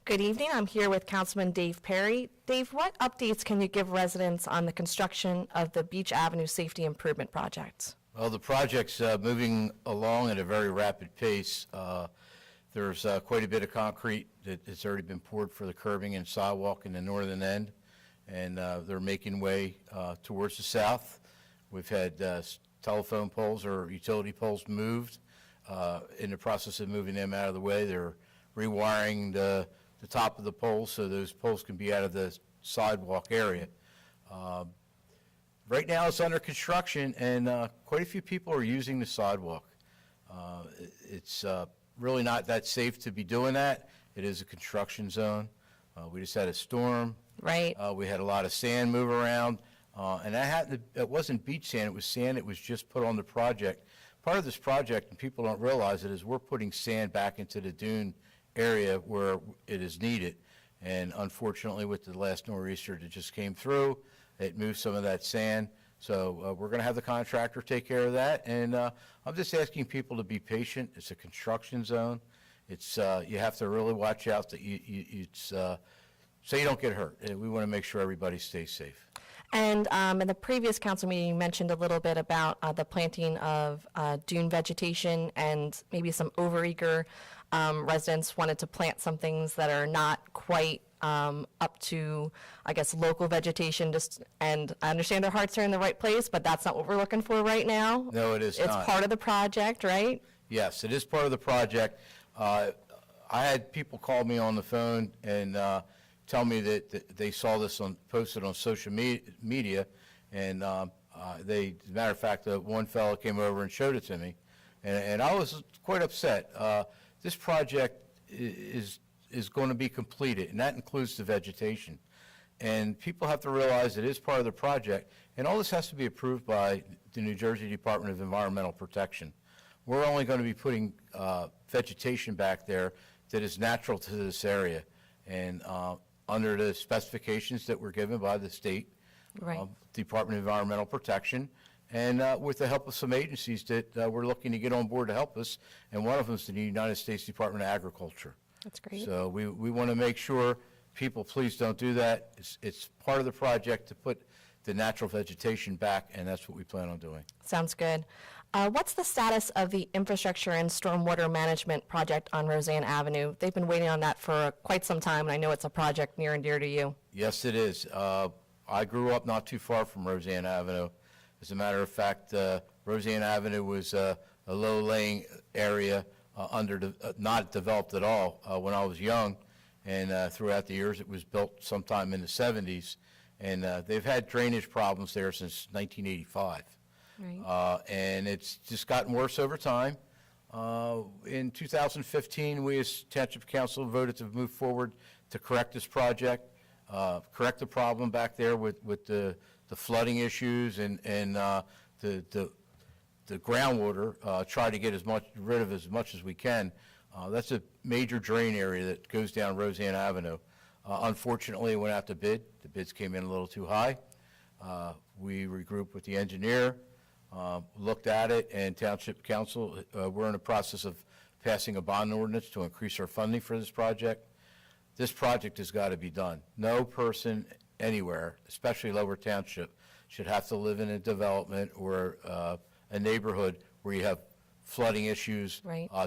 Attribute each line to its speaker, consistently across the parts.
Speaker 1: Good evening. I'm here with Councilman Dave Perry. Dave, what updates can you give residents on the construction of the Beach Avenue Safety Improvement Project?
Speaker 2: Well, the project's moving along at a very rapid pace. There's quite a bit of concrete that has already been poured for the curbing and sidewalk in the northern end, and they're making way towards the south. We've had telephone poles or utility poles moved. In the process of moving them out of the way, they're rewiring the top of the poles so those poles can be out of the sidewalk area. Right now it's under construction, and quite a few people are using the sidewalk. It's really not that safe to be doing that. It is a construction zone. We just had a storm.
Speaker 1: Right.
Speaker 2: We had a lot of sand move around, and it wasn't beach sand, it was sand that was just put on the project. Part of this project, and people don't realize it, is we're putting sand back into the dune area where it is needed. And unfortunately, with the last nor'easter that just came through, it moved some of that sand. So we're going to have the contractor take care of that. And I'm just asking people to be patient. It's a construction zone. It's you have to really watch out that so you don't get hurt. We want to make sure everybody stays safe.
Speaker 1: And in the previous council meeting, you mentioned a little bit about the planting of dune vegetation, and maybe some overeager residents wanted to plant some things that are not quite up to, I guess, local vegetation. And I understand their hearts are in the right place, but that's not what we're looking for right now.
Speaker 2: No, it is not.
Speaker 1: It's part of the project, right?
Speaker 2: Yes, it is part of the project. I had people call me on the phone and tell me that they saw this posted on social media, and as a matter of fact, one fellow came over and showed it to me, and I was quite upset. This project is going to be completed, and that includes the vegetation. And people have to realize it is part of the project, and all this has to be approved by the New Jersey Department of Environmental Protection. We're only going to be putting vegetation back there that is natural to this area, and under the specifications that were given by the state Department of Environmental Protection, and with the help of some agencies that we're looking to get on board to help us, and one of them is the United States Department of Agriculture.
Speaker 1: That's great.
Speaker 2: So we want to make sure people, please don't do that. It's part of the project to put the natural vegetation back, and that's what we plan on doing.
Speaker 1: Sounds good. What's the status of the infrastructure and stormwater management project on Roseanne Avenue? They've been waiting on that for quite some time, and I know it's a project near and dear to you.
Speaker 2: Yes, it is. I grew up not too far from Roseanne Avenue. As a matter of fact, Roseanne Avenue was a low-laying area, not developed at all when I was young, and throughout the years it was built sometime in the 70s, and they've had drainage problems there since 1985.
Speaker 1: Right.
Speaker 2: And it's just gotten worse over time. In 2015, we as Township Council voted to move forward to correct this project, correct the problem back there with the flooding issues and the groundwater, try to get rid of as much as we can. That's a major drain area that goes down Roseanne Avenue. Unfortunately, it went out to bid. The bids came in a little too high. We regrouped with the engineer, looked at it, and Township Council, we're in the process of passing a bond ordinance to increase our funding for this project. This project has got to be done. No person anywhere, especially Lower Township, should have to live in a development or a neighborhood where you have flooding issues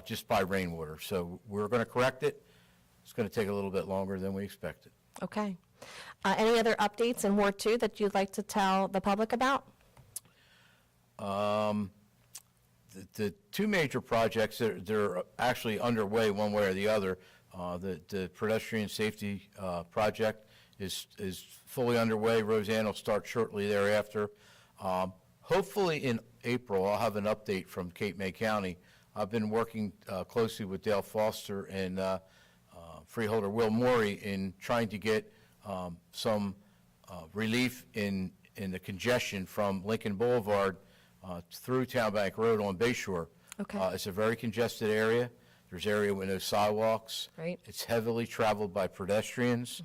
Speaker 2: just by rainwater. So we're going to correct it. It's going to take a little bit longer than we expected.
Speaker 1: Okay. Any other updates in Ward 2 that you'd like to tell the public about?
Speaker 2: The two major projects, they're actually underway one way or the other. The pedestrian safety project is fully underway. Roseanne will start shortly thereafter. Hopefully in April, I'll have an update from Cape May County. I've been working closely with Dale Foster and freeholder Will Morey in trying to get some relief in the congestion from Lincoln Boulevard through Town Bank Road on Bayshore.
Speaker 1: Okay.
Speaker 2: It's a very congested area. There's area with no sidewalks.
Speaker 1: Right.
Speaker 2: It's heavily traveled by pedestrians.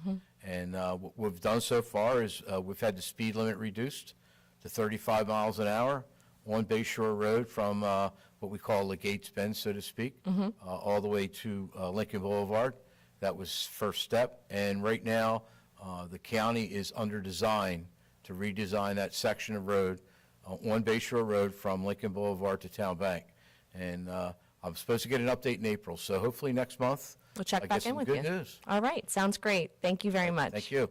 Speaker 2: And what we've done so far is we've had the speed limit reduced to 35 miles an hour on Bayshore Road from what we call the Gates Bend, so to speak, all the way to Lincoln Boulevard. That was first step, and right now, the county is under design to redesign that section of road on Bay Shore Road from Lincoln Boulevard to Town Bank. And I'm supposed to get an update in April, so hopefully next month.
Speaker 1: We'll check
Speaker 2: I
Speaker 1: back
Speaker 2: get
Speaker 1: in
Speaker 2: some
Speaker 1: with
Speaker 2: good
Speaker 1: you.
Speaker 2: news.
Speaker 1: All right, sounds great. Thank you very much.
Speaker 2: Thank you.